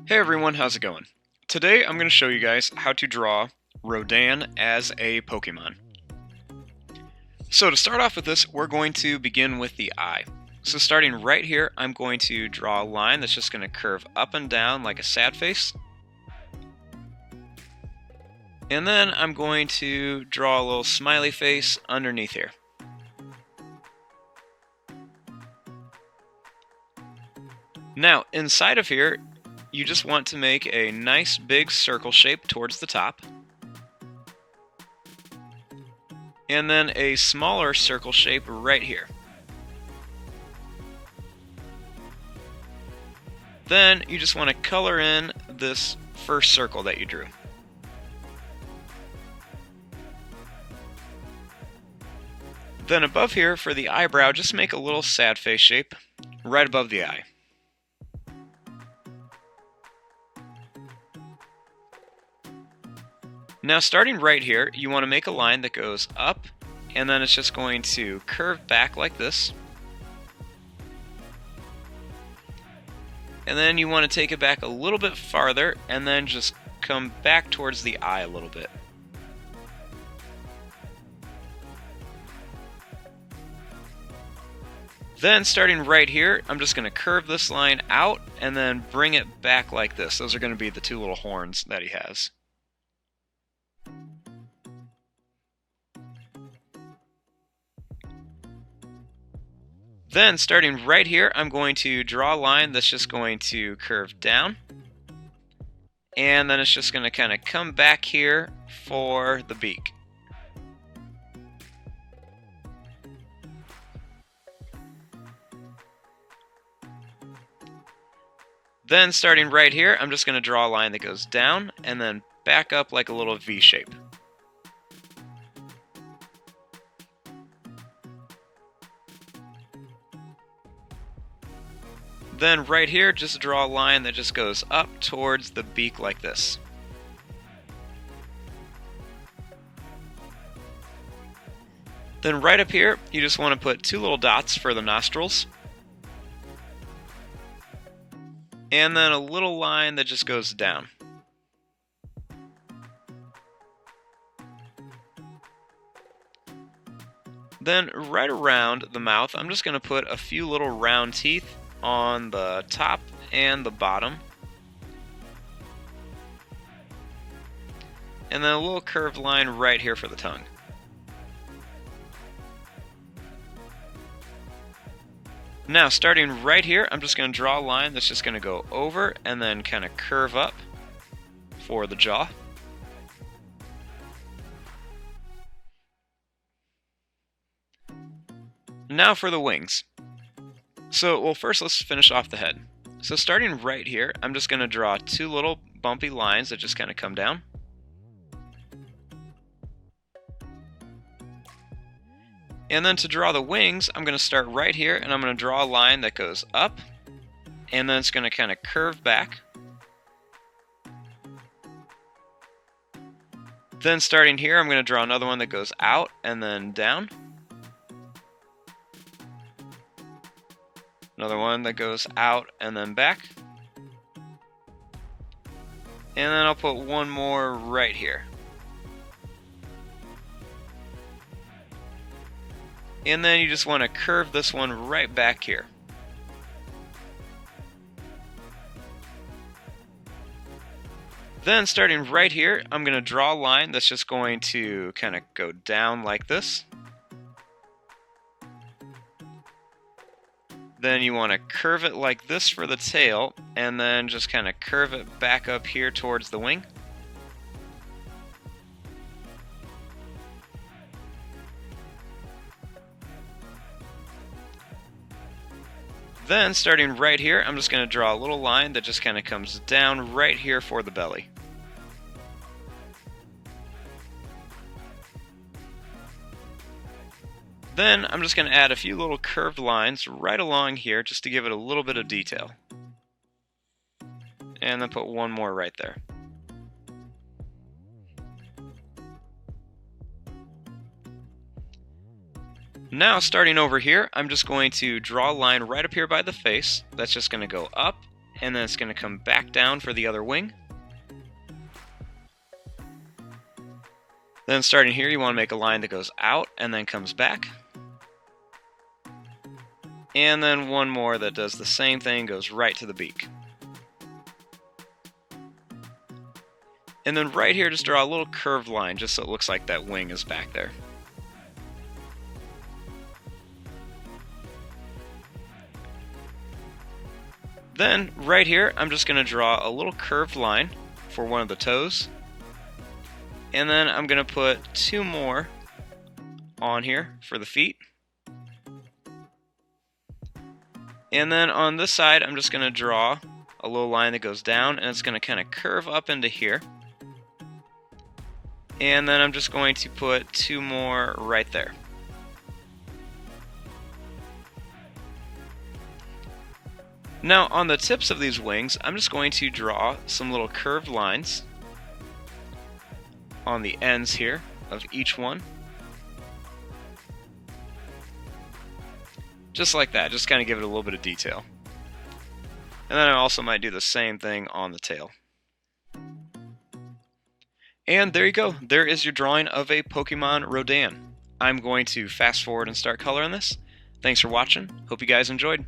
Hey everyone, how's it going? Today I'm going to show you guys how to draw Rodan as a Pokemon. So to start off with this, we're going to begin with the eye. So starting right here, I'm going to draw a line that's just going to curve up and down like a sad face. And then I'm going to draw a little smiley face underneath here. Now, inside of here, you just want to make a nice big circle shape towards the top. And then a smaller circle shape right here. Then you just want to color in this first circle that you drew. Then above here, for the eyebrow, just make a little sad face shape right above the eye. Now starting right here, you want to make a line that goes up, and then it's just going to curve back like this. And then you want to take it back a little bit farther, and then just come back towards the eye a little bit. Then starting right here, I'm just going to curve this line out, and then bring it back like this. Those are going to be the two little horns that he has. Then, starting right here, I'm going to draw a line that's just going to curve down. And then it's just going to kind of come back here for the beak. Then, starting right here, I'm just going to draw a line that goes down and then back up like a little V shape. Then right here, just draw a line that just goes up towards the beak like this. Then right up here, you just want to put two little dots for the nostrils. And then a little line that just goes down. Then right around the mouth, I'm just going to put a few little round teeth on the top and the bottom. And then a little curved line right here for the tongue. Now, starting right here, I'm just going to draw a line that's just going to go over and then kind of curve up for the jaw. Now for the wings. So, first let's finish off the head. So starting right here, I'm just going to draw two little bumpy lines that just kind of come down. And then to draw the wings, I'm going to start right here, and I'm going to draw a line that goes up, and then it's going to kind of curve back. Then starting here, I'm going to draw another one that goes out and then down. Another one that goes out and then back. And then I'll put one more right here. And then you just want to curve this one right back here. Then starting right here, I'm going to draw a line that's just going to kind of go down like this. Then you want to curve it like this for the tail, and then just kind of curve it back up here towards the wing. Then, starting right here, I'm just going to draw a little line that just kind of comes down right here for the belly. Then I'm just going to add a few little curved lines right along here just to give it a little bit of detail. And then put one more right there. Now, starting over here, I'm just going to draw a line right up here by the face. That's just going to go up and then it's going to come back down for the other wing. Then starting here, you want to make a line that goes out and then comes back. And then one more that does the same thing, goes right to the beak. And then right here, just draw a little curved line, just so it looks like that wing is back there. Then, right here, I'm just going to draw a little curved line for one of the toes. And then I'm going to put 2 more on here for the feet. And then on this side, I'm just going to draw a little line that goes down, and it's going to kind of curve up into here. And then I'm just going to put 2 more right there. Now, on the tips of these wings, I'm just going to draw some little curved lines on the ends here of each one. Just like that, just kind of give it a little bit of detail. And then I also might do the same thing on the tail. And there you go, there is your drawing of a Pokemon Rodan. I'm going to fast forward and start coloring this. Thanks for watching, hope you guys enjoyed.